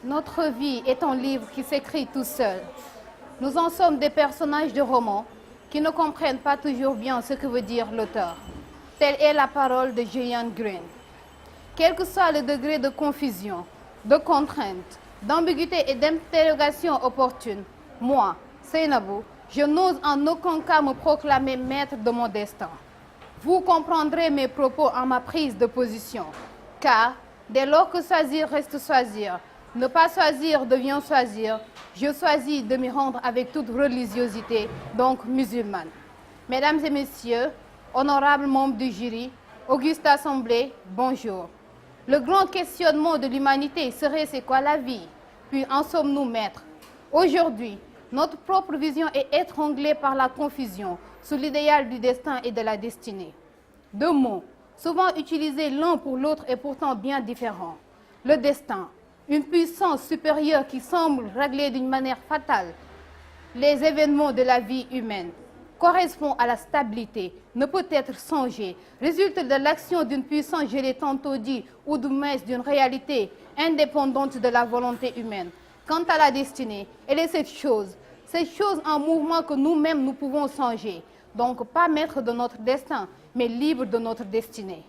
Notre vie est un livre qui s'écrit tout seul. Nous en sommes des personnages de romans qui ne comprennent pas toujours bien ce que veut dire l'auteur. Telle est la parole de Gillian Green. Quel que soit le degré de confusion, de contrainte, d'ambiguïté et d'interrogation opportune, moi, Seynabou, je n'ose en aucun cas me proclamer maître de mon destin. Vous comprendrez mes propos en ma prise de position, car dès lors que choisir reste choisir, ne pas choisir devient choisir, je choisis de m'y rendre avec toute religiosité, donc musulmane. Mesdames et messieurs, honorables membres du jury, auguste assemblée, bonjour. Le grand questionnement de l'humanité serait c'est quoi la vie? Puis en sommes-nous maîtres? Aujourd'hui, notre propre vision est étranglée par la confusion sous l'idéal du destin et de la destinée. Deux mots, souvent utilisés l'un pour l'autre et pourtant bien différents. Le destin, une puissance supérieure qui semble régler d'une manière fatale les événements de la vie humaine, correspond à la stabilité, ne peut être changé, résulte de l'action d'une puissance, je l'ai tantôt dit, ou du moins d'une réalité indépendante de la volonté humaine. Quant à la destinée, elle est cette chose en mouvement que nous-mêmes nous pouvons changer. Donc pas maître de notre destin, mais libre de notre destinée.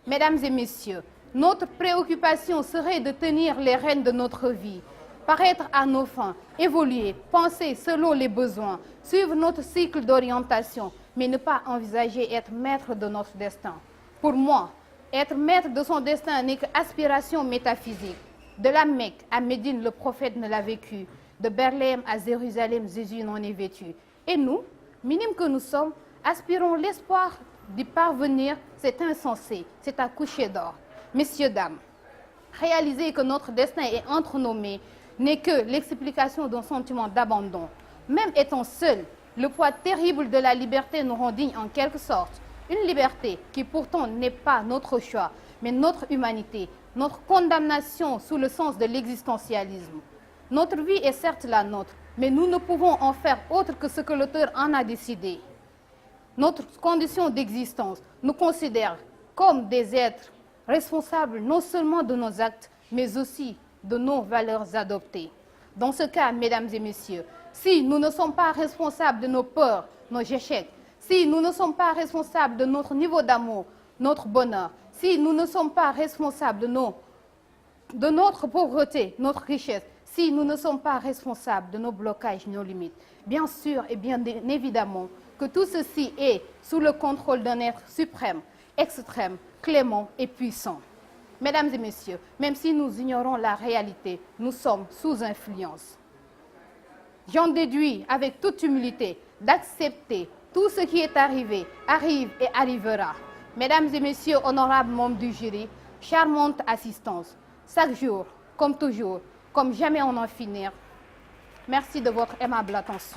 Mesdames et messieurs, notre préoccupation serait de tenir les rênes de notre vie, paraître à nos fins, évoluer, penser selon les besoins, suivre notre cycle d'orientation, mais ne pas envisager être maître de notre destin. Pour moi, être maître de son destin n'est qu'aspiration métaphysique. De la Mecque à Médine, le prophète ne l'a vécu. De Bethléem à Jérusalem, Jésus n'en est vêtu. Et nous, minimes que nous sommes, aspirons l'espoir d'y parvenir, c'est insensé, c'est à coucher d'or. Messieurs, dames, réaliser que notre destin est entre nos mains n'est que l'explication d'un sentiment d'abandon. Même étant seul, le poids terrible de la liberté nous rend dignes en quelque sorte. Une liberté qui pourtant n'est pas notre choix, mais notre humanité, notre condamnation sous le sens de l'existentialisme. Notre vie est certes la nôtre, mais nous ne pouvons en faire autre que ce que l'auteur en a décidé. Notre condition d'existence nous considère comme des êtres responsables non seulement de nos actes, mais aussi de nos valeurs adoptées. Dans ce cas, mesdames et messieurs, si nous ne sommes pas responsables de nos peurs, nos échecs, si nous ne sommes pas responsables de notre niveau d'amour, notre bonheur, si nous ne sommes pas responsables de notre pauvreté, notre richesse, si nous ne sommes pas responsables de nos blocages, nos limites, bien sûr et bien évidemment que tout ceci est sous le contrôle d'un être suprême, extrême, clément et puissant. Mesdames et messieurs, même si nous ignorons la réalité, nous sommes sous influence. J'en déduis avec toute humilité d'accepter tout ce qui est arrivé, arrive et arrivera. Mesdames et messieurs, honorables membres du jury, charmante assistance, chaque jour, comme toujours, comme jamais on en finir. Merci de votre aimable attention.